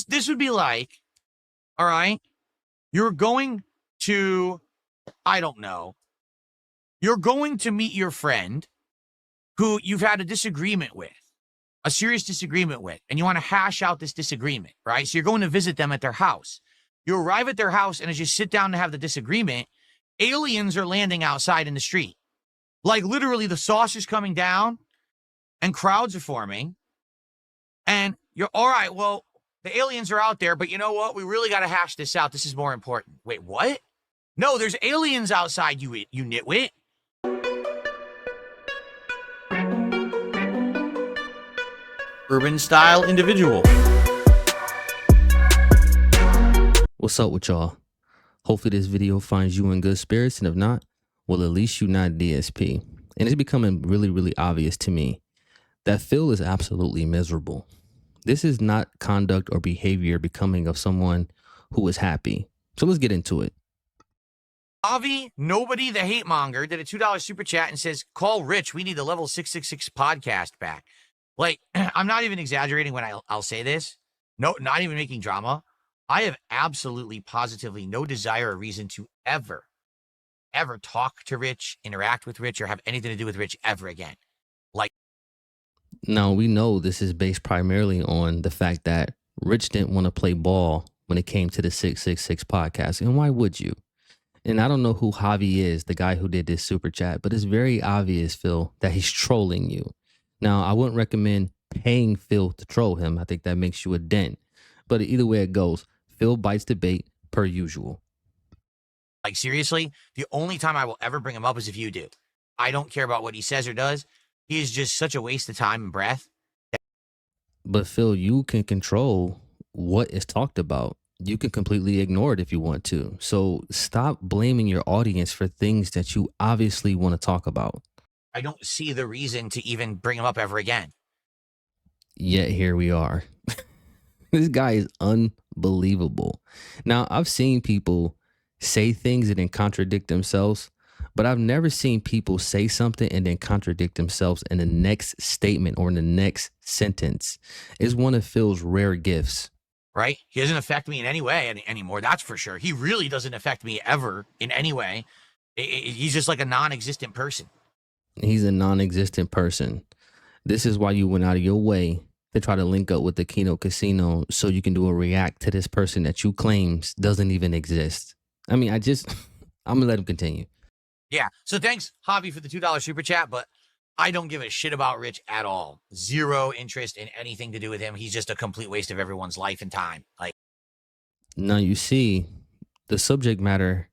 This would be like, all right, you're going to, I don't know, you're going to meet your friend who you've had a disagreement with, a serious disagreement with, and you want to hash out this disagreement, right? So you're going to visit them at their house. You arrive at their house, and as you sit down to have the disagreement, aliens are landing outside in the street. Like literally the saucer's coming down and crowds are forming. And you're, all right, well, the aliens are out there, but you know what? We really got to hash this out. This is more important. Wait, what? No, there's aliens outside, you nitwit. Urban style individual. What's up with y'all? Hopefully this video finds you in good spirits, and if not, well, at least you're not DSP. And it's becoming really obvious to me that Phil is absolutely miserable. This is not conduct or behavior becoming of someone who is happy. So let's get into it. Avi, nobody the hate monger, did a $2 super chat and says, call Rich, we need the level 666 podcast back. Like, I'm not even exaggerating when I'll say this. No, not even making drama. I have absolutely, positively no desire or reason to ever talk to Rich, interact with Rich, or have anything to do with Rich ever again. Like, now we know this is based primarily on the fact that Rich didn't want to play ball when it came to the 666 podcast. And why would you? And I don't know who Javi is, the guy who did this super chat, but it's very obvious, Phil, that he's trolling you. Now, I wouldn't recommend paying Phil to troll him. I think that makes you a dent. But either way it goes, Phil bites the bait per usual. Like, seriously, the only time I will ever bring him up is if you do. I don't care about what he says or does. He is just such a waste of time and breath. But Phil, you can control what is talked about. You can completely ignore it if you want to. So stop blaming your audience for things that you obviously want to talk about. I don't see the reason to even bring him up ever again. Yet here we are. This guy is unbelievable. Now, I've seen people say things and then contradict themselves, but I've never seen people say something and then contradict themselves in the next statement or in the next sentence. It's one of Phil's rare gifts. Right? He doesn't affect me in any way anymore. That's for sure. He really doesn't affect me ever in any way. He's just like a non-existent person. He's a non-existent person. This is why you went out of your way to try to link up with the Kino Casino so you can do a react to this person that you claims doesn't even exist. I mean, I'm going to let him continue. Yeah. So thanks, Javi, for the $2 super chat, but I don't give a shit about Rich at all. Zero interest in anything to do with him. He's just a complete waste of everyone's life and time. Like, now you see, the subject matter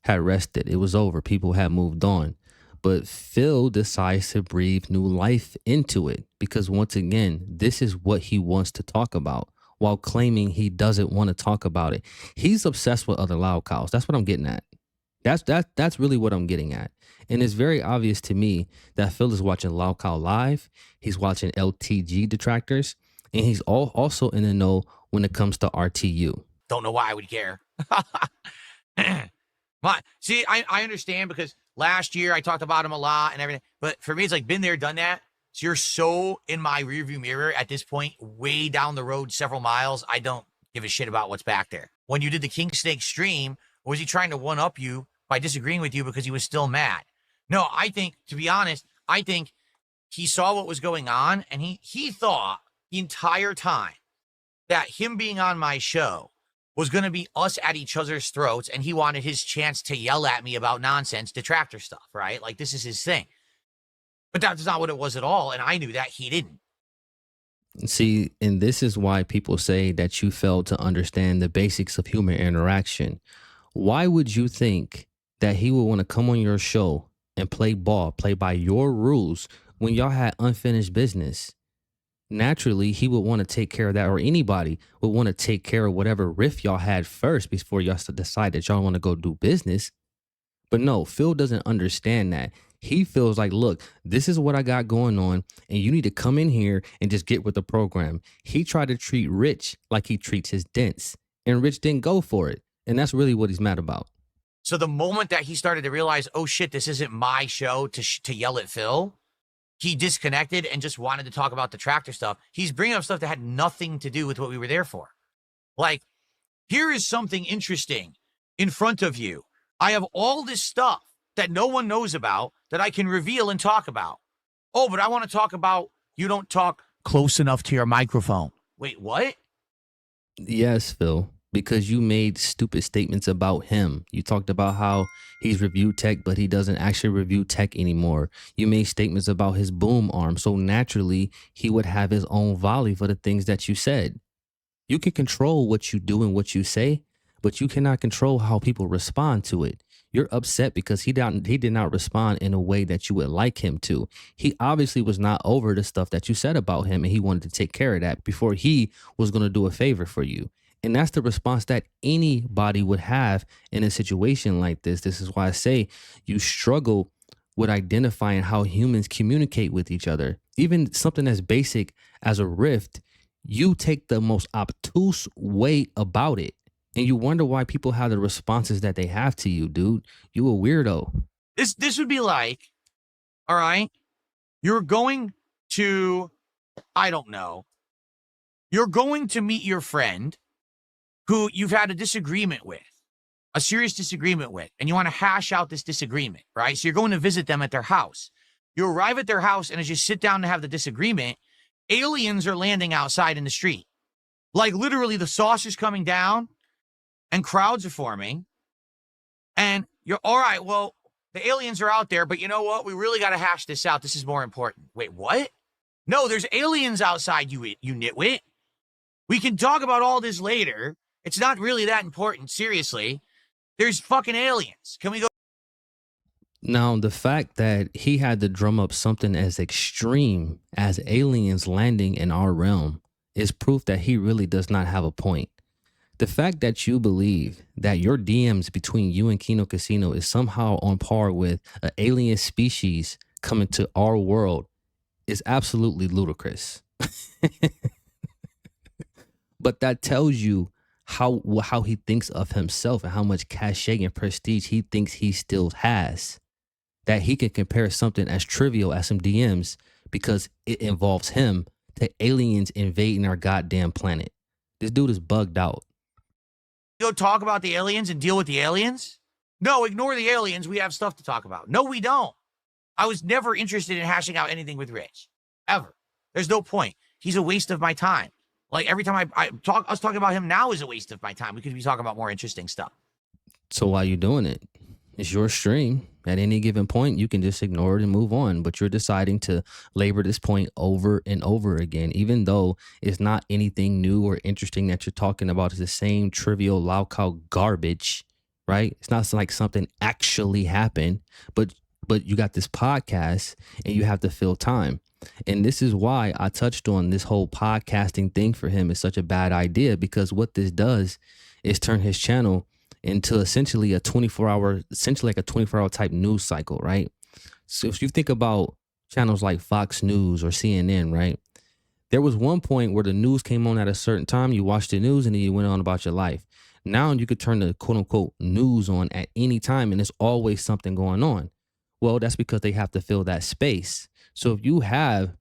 had rested. It was over. People had moved on. But Phil decides to breathe new life into it because, once again, this is what he wants to talk about while claiming he doesn't want to talk about it. He's obsessed with other LOLCOWS. That's what I'm getting at. That's really what I'm getting at. And it's very obvious to me that Phil is watching LOLCOW Live. He's watching LTG detractors. And he's also in the know when it comes to RTU. Don't know why I would care. See, I understand because last year I talked about him a lot and everything. But for me, it's like been there, done that. So you're so in my rearview mirror at this point, way down the road, several miles. I don't give a shit about what's back there. When you did the King Snake stream, was he trying to one-up you by disagreeing with you because he was still mad? No, I think, to be honest, I think he saw what was going on and he thought the entire time that him being on my show was going to be us at each other's throats, and he wanted his chance to yell at me about nonsense, detractor stuff, right? Like, this is his thing. But that's not what it was at all, and I knew that he didn't. See, and this is why people say that you failed to understand the basics of human interaction. Why would you think that he would want to come on your show and play ball, play by your rules when y'all had unfinished business? Naturally, he would want to take care of that, or anybody would want to take care of whatever riff y'all had first before y'all decide that y'all want to go do business. But no, Phil doesn't understand that. He feels like, look, this is what I got going on, and you need to come in here and just get with the program. He tried to treat Rich like he treats his dents, and Rich didn't go for it. And that's really what he's mad about. So the moment that he started to realize, oh shit, this isn't my show to yell at Phil, he disconnected and just wanted to talk about the tractor stuff. He's bringing up stuff that had nothing to do with what we were there for. Like, here is something interesting in front of you. I have all this stuff that no one knows about that I can reveal and talk about. Oh, but I want to talk about you don't talk close enough to your microphone. Wait, what? Yes, Phil, because you made stupid statements about him. You talked about how he's reviewed tech, but he doesn't actually review tech anymore. You made statements about his boom arm. So naturally, he would have his own volley for the things that you said. You can control what you do and what you say, but you cannot control how people respond to it. You're upset because he did not respond in a way that you would like him to. He obviously was not over the stuff that you said about him, and he wanted to take care of that before he was going to do a favor for you. And that's the response that anybody would have in a situation like this. This is why I say you struggle with identifying how humans communicate with each other. Even something as basic as a rift, you take the most obtuse way about it. And you wonder why people have the responses that they have to you, dude. You a weirdo. This would be like, all right, you're going to, I don't know, you're going to meet your friend who you've had a disagreement with, a serious disagreement with, and you want to hash out this disagreement, right? So you're going to visit them at their house. You arrive at their house, and as you sit down to have the disagreement, aliens are landing outside in the street. Like literally the saucer's coming down and crowds are forming. And you're, all right, well, the aliens are out there, but you know what? We really got to hash this out. This is more important. Wait, what? No, there's aliens outside, you nitwit. We can talk about all this later. It's not really that important. Seriously. There's fucking aliens. Can we go? Now, the fact that he had to drum up something as extreme as aliens landing in our realm is proof that he really does not have a point. The fact that you believe that your DMs between you and Kino Casino is somehow on par with an alien species coming to our world is absolutely ludicrous. But that tells you how he thinks of himself and how much cachet and prestige he thinks he still has. That he can compare something as trivial as some DMs because it involves him to aliens invading our goddamn planet. This dude is bugged out. Go talk about the aliens and deal with the aliens? No, ignore the aliens. We have stuff to talk about. No, we don't. I was never interested in hashing out anything with Rich. Ever. There's no point. He's a waste of my time. Like every time I talk, us talking about him now is a waste of my time. We could be talking about more interesting stuff. So why are you doing it? It's your stream. At any given point, you can just ignore it and move on. But you're deciding to labor this point over and over again, even though it's not anything new or interesting that you're talking about. It's the same trivial lolcow garbage, right? It's not like something actually happened, but you got this podcast and you have to fill time. And this is why I touched on this whole podcasting thing for him is such a bad idea, because what this does is turn his channel into essentially a 24-hour, essentially like a 24-hour type news cycle, right? So if you think about channels like Fox News or CNN, right? There was one point where the news came on at a certain time, you watched the news and then you went on about your life. Now you could turn the quote unquote news on at any time and there's always something going on. Well, that's because they have to fill that space. So if you have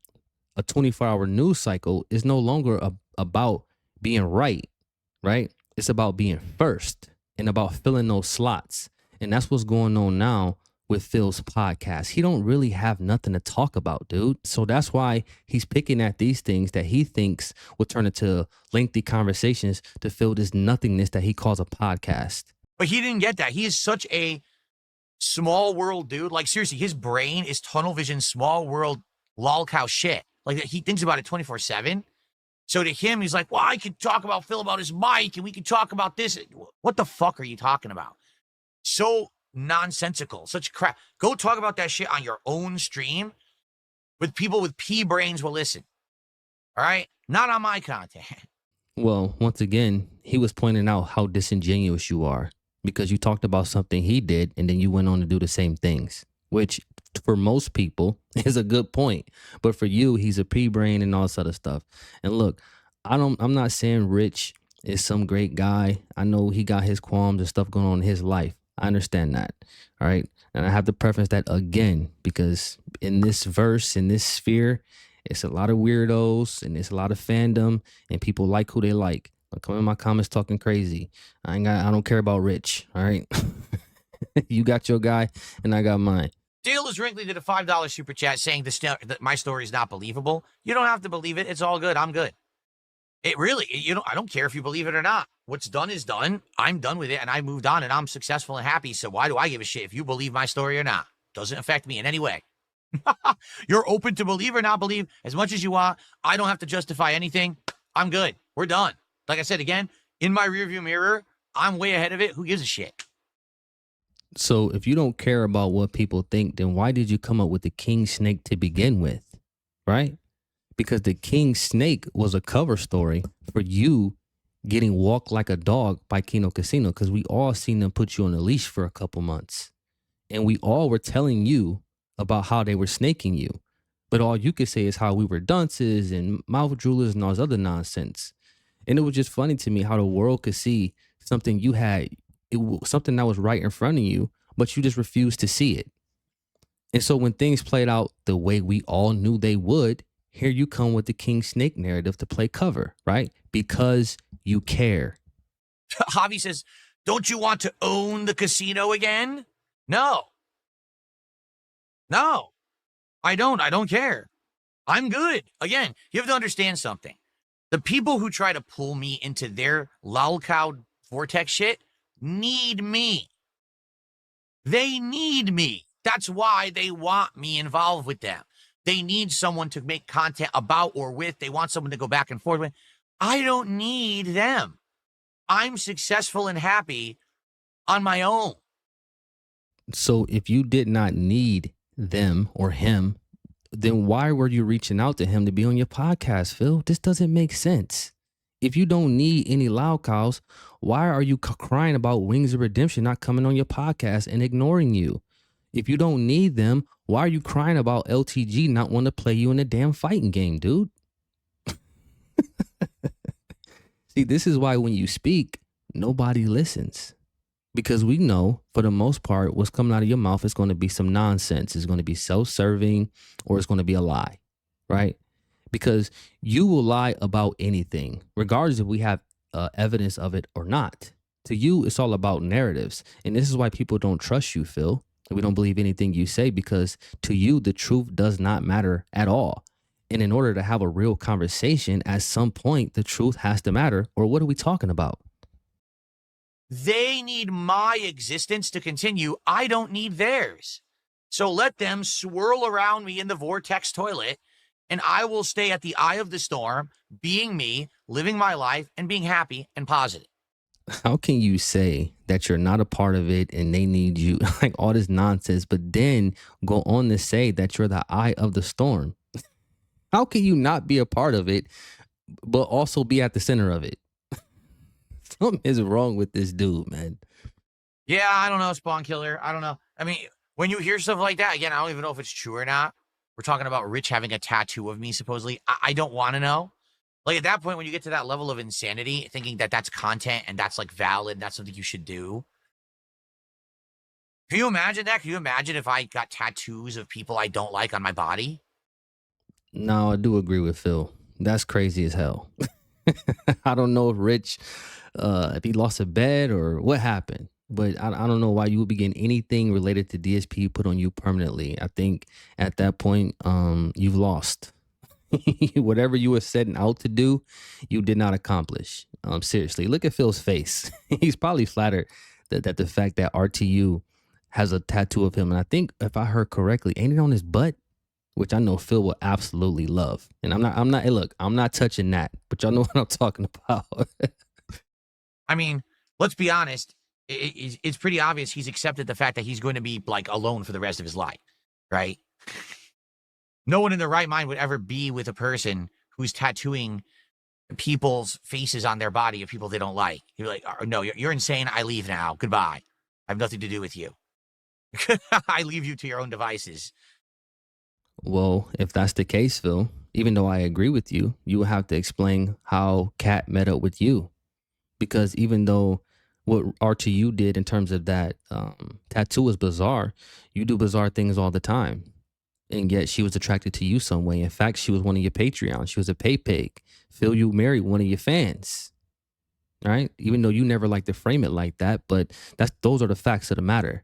a 24-hour news cycle, it's no longer about being right? It's about being first and about filling those slots. And that's what's going on now with Phil's podcast. He don't really have nothing to talk about, dude. So that's why he's picking at these things that he thinks will turn into lengthy conversations to fill this nothingness that he calls a podcast. But he didn't get that. He is such a small world dude. Like seriously, his brain is tunnel vision, small world, lolcow shit. Like he thinks about it 24/7. So to him, he's like, well, I could talk about Phil about his mic and we could talk about this. What the fuck are you talking about? So nonsensical, such crap. Go talk about that shit on your own stream with people with pea brains will listen. All right? Not on my content. Well, once again, he was pointing out how disingenuous you are because you talked about something he did and then you went on to do the same things, which for most people is a good point. But for you, he's a pea-brain and all this other stuff. And look, I'm not saying Rich is some great guy. I know he got his qualms and stuff going on in his life. I understand that. All right. And I have to preface that again, because in this verse, in this sphere, it's a lot of weirdos and it's a lot of fandom and people like who they like. Don't come in my comments talking crazy. I don't care about Rich. All right. You got your guy and I got mine. Dale is Wrinkly did a $5 super chat saying that my story is not believable. You don't have to believe it. It's all good. I'm good. It really, I don't care if you believe it or not. What's done is done. I'm done with it and I moved on and I'm successful and happy. So why do I give a shit if you believe my story or not? Doesn't affect me in any way. You're open to believe or not believe as much as you want. I don't have to justify anything. I'm good. We're done. Like I said, again, in my rearview mirror, I'm way ahead of it. Who gives a shit? So if you don't care about what people think, then why did you come up with the king snake to begin with? Right? Because the king snake was a cover story for you getting walked like a dog by Kino Casino, because we all seen them put you on a leash for a couple months. And we all were telling you about how they were snaking you. But all you could say is how we were dunces and mouth droolers and all this other nonsense. And it was just funny to me how the world could see something you had, something that was right in front of you, but you just refused to see it. And so when things played out the way we all knew they would, here you come with the king snake narrative to play cover, right? Because you care. Javi says, don't you want to own the casino again? No. No, I don't. I don't care. I'm good. Again, you have to understand something. The people who try to pull me into their lolcow vortex shit need me. They need me. That's why they want me involved with them. They need someone to make content about or with. They want someone to go back and forth with. I don't need them. I'm successful and happy on my own. So if you did not need them or him, then why were you reaching out to him to be on your podcast, Phil? This doesn't make sense. If you don't need any LOLCOWS, why are you crying about Wings of Redemption not coming on your podcast and ignoring you? If you don't need them, why are you crying about LTG not wanting to play you in a damn fighting game, dude? See, this is why when you speak, nobody listens. Because we know, for the most part, what's coming out of your mouth is going to be some nonsense. It's going to be self-serving or it's going to be a lie, right? Because you will lie about anything, regardless if we have evidence of it or not. To you, it's all about narratives. And this is why people don't trust you, Phil. We don't believe anything you say because to you, the truth does not matter at all. And in order to have a real conversation, at some point, the truth has to matter. Or what are we talking about? They need my existence to continue. I don't need theirs. So let them swirl around me in the vortex toilet, and I will stay at the eye of the storm, being me, living my life, and being happy and positive. How can you say that you're not a part of it and they need you, like all this nonsense, but then go on to say that you're the eye of the storm? How can you not be a part of it, but also be at the center of it? Something is wrong with this dude, man. Yeah, I don't know, Spawn Killer. I don't know. I mean, when you hear stuff like that, again, I don't even know if it's true or not. We're talking about Rich having a tattoo of me, supposedly. I don't want to know. Like, at that point, when you get to that level of insanity, thinking that that's content and that's, like, valid, that's something you should do. Can you imagine that? Can you imagine if I got tattoos of people I don't like on my body? No, I do agree with Phil. That's crazy as hell. I don't know if Rich, if he lost a bet or what happened, but I don't know why you would be getting anything related to DSP put on you permanently. I think at that point, you've lost. Whatever you were setting out to do, you did not accomplish. Seriously, look at Phil's face. He's probably flattered that the fact that RTU has a tattoo of him. And I think if I heard correctly, ain't it on his butt? Which I know Phil will absolutely love. And hey, look, I'm not touching that, but y'all know what I'm talking about. I mean, let's be honest. It's pretty obvious he's accepted the fact that he's going to be, like, alone for the rest of his life, right? No one in their right mind would ever be with a person who's tattooing people's faces on their body of people they don't like. You're like, oh, no, you're insane. I leave now. Goodbye. I have nothing to do with you. I leave you to your own devices. Well, if that's the case, Phil, even though I agree with you, you will have to explain how Kat met up with you. Because even though what RTU did in terms of that tattoo was bizarre, you do bizarre things all the time. And yet she was attracted to you some way. In fact, she was one of your Patreons. She was a pay pig. Phil, you married one of your fans. right? Even though you never like to frame it like that, but those are the facts of the matter.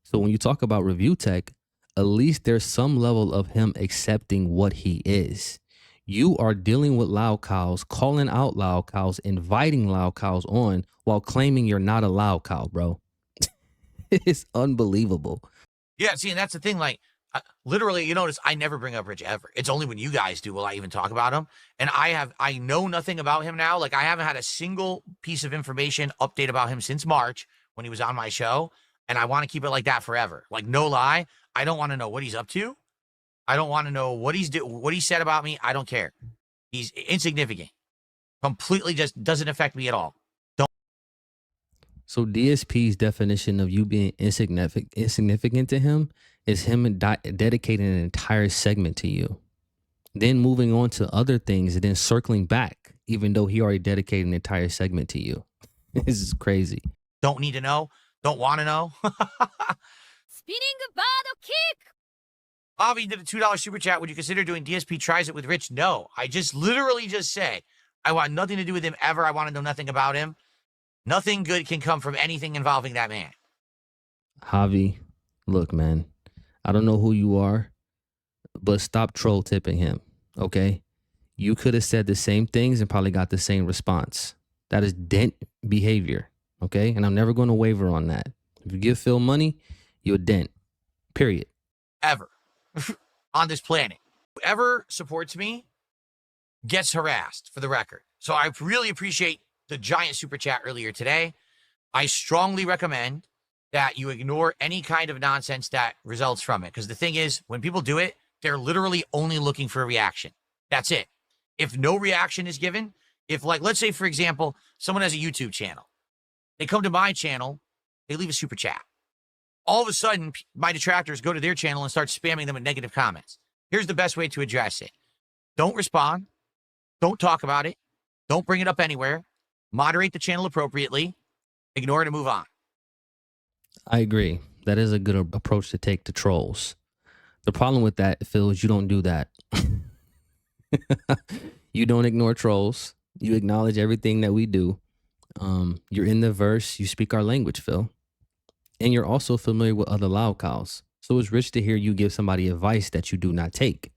So when you talk about review tech, at least there's some level of him accepting what he is. You are dealing with lolcows, calling out lolcows, inviting lolcows on while claiming you're not a lolcow, bro. It's unbelievable. Yeah, see, and that's the thing. Like, literally, you notice I never bring up Rich ever. It's only when you guys do will I even talk about him. And I know nothing about him now. Like, I haven't had a single piece of information update about him since March when he was on my show. And I want to keep it like that forever. Like, no lie, I don't want to know what he's up to. I don't want to know what what he said about me. I don't care. He's insignificant. Completely just doesn't affect me at all. So DSP's definition of you being insignificant to him is him dedicating an entire segment to you, then moving on to other things and then circling back, even though he already dedicated an entire segment to you. This is crazy. Don't need to know. Don't want to know. Spinning bird kick. Avi did a $2 super chat. Would you consider doing DSP tries it with Rich? No. I just literally just say I want nothing to do with him ever. I want to know nothing about him. Nothing good can come from anything involving that man. Javi, look, man, I don't know who you are, but stop troll tipping him, okay? You could have said the same things and probably got the same response. That is DENT behavior, okay? And I'm never going to waver on that. If you give Phil money, you're a DENT, period. Ever. On this planet. Whoever supports me gets harassed, for the record. So I really appreciate the giant super chat earlier today. I strongly recommend that you ignore any kind of nonsense that results from it. Because the thing is, when people do it, they're literally only looking for a reaction. That's it. If no reaction is given, if like, let's say, for example, someone has a YouTube channel. They come to my channel, they leave a super chat. All of a sudden, my detractors go to their channel and start spamming them with negative comments. Here's the best way to address it. Don't respond. Don't talk about it. Don't bring it up anywhere. Moderate the channel appropriately. Ignore it and move on. I agree. That is a good approach to take to trolls. The problem with that, Phil, is you don't do that. You don't ignore trolls. You acknowledge everything that we do. You're in the verse. You speak our language, Phil. And you're also familiar with other lolcows. So it's rich to hear you give somebody advice that you do not take.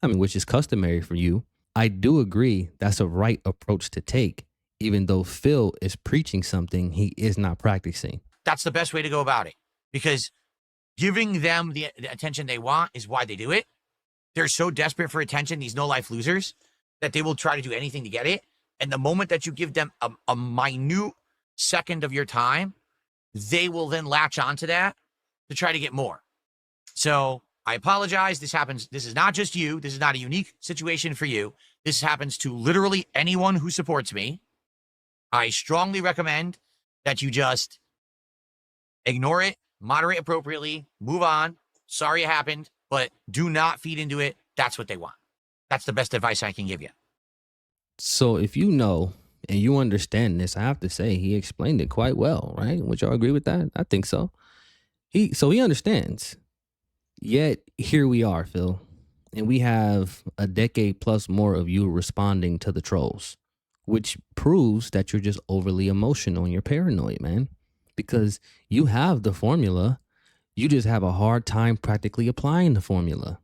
I mean, which is customary for you. I do agree that's a right approach to take, even though Phil is preaching something he is not practicing. That's the best way to go about it, because giving them the attention they want is why they do it. They're so desperate for attention, these no-life losers, that they will try to do anything to get it. And the moment that you give them a minute second of your time, they will then latch onto that to try to get more. So I apologize. This happens. This is not just you. This is not a unique situation for you. This happens to literally anyone who supports me. I strongly recommend that you just ignore it, moderate appropriately, move on. Sorry it happened, but do not feed into it. That's what they want. That's the best advice I can give you. So if you know and you understand this, I have to say he explained it quite well, right? Would y'all agree with that? I think so. He understands. Yet here we are, Phil, and we have a decade plus more of you responding to the trolls, which proves that you're just overly emotional and you're paranoid, man, because you have the formula. You just have a hard time practically applying the formula.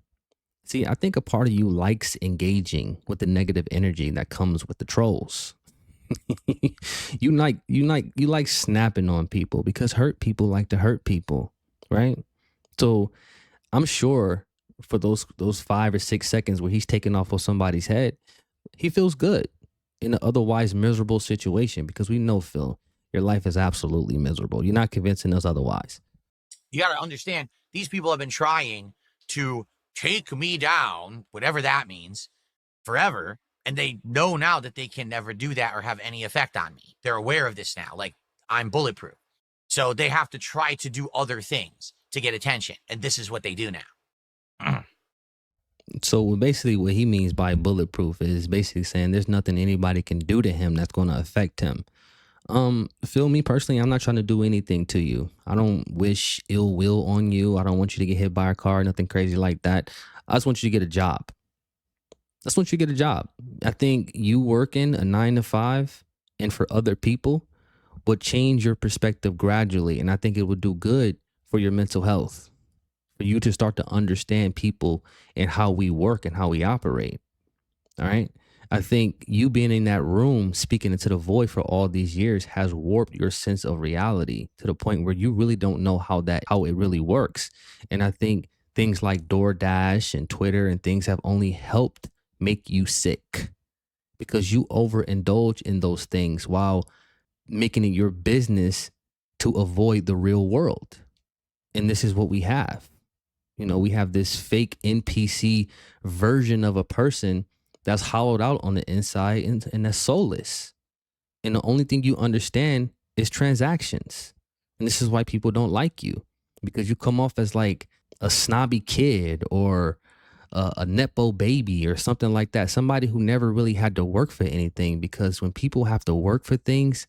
See, I think a part of you likes engaging with the negative energy that comes with the trolls. You like snapping on people because hurt people like to hurt people, right? So I'm sure for those 5 or 6 seconds where he's taking off on somebody's head, he feels good in an otherwise miserable situation, because we know, Phil, your life is absolutely miserable. You're not convincing us otherwise. You got to understand, these people have been trying to take me down, whatever that means, forever. And they know now that they can never do that or have any effect on me. They're aware of this now. Like, I'm bulletproof. So they have to try to do other things to get attention. And this is what they do now. So basically what he means by bulletproof is basically saying there's nothing anybody can do to him that's going to affect him. Phil, me personally, I'm not trying to do anything to you. I don't wish ill will on you. I don't want you to get hit by a car, nothing crazy like that. I just want you to get a job. I think you working a 9 to 5 and for other people would change your perspective gradually. And I think it would do good for your mental health, for you to start to understand people and how we work and how we operate. All right. I think you being in that room speaking into the void for all these years has warped your sense of reality to the point where you really don't know how it really works. And I think things like DoorDash and Twitter and things have only helped make you sick, because you overindulge in those things while making it your business to avoid the real world. And this is what we have. You know, we have this fake NPC version of a person that's hollowed out on the inside and that's soulless. And the only thing you understand is transactions. And this is why people don't like you, because you come off as like a snobby kid or a nepo baby or something like that. Somebody who never really had to work for anything, because when people have to work for things,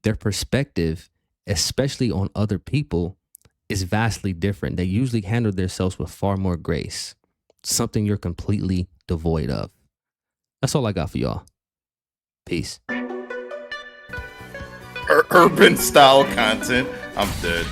their perspective, especially on other people, is vastly different. They usually handle themselves with far more grace, something you're completely devoid of. That's all I got for y'all. Peace. Urban style content. I'm dead.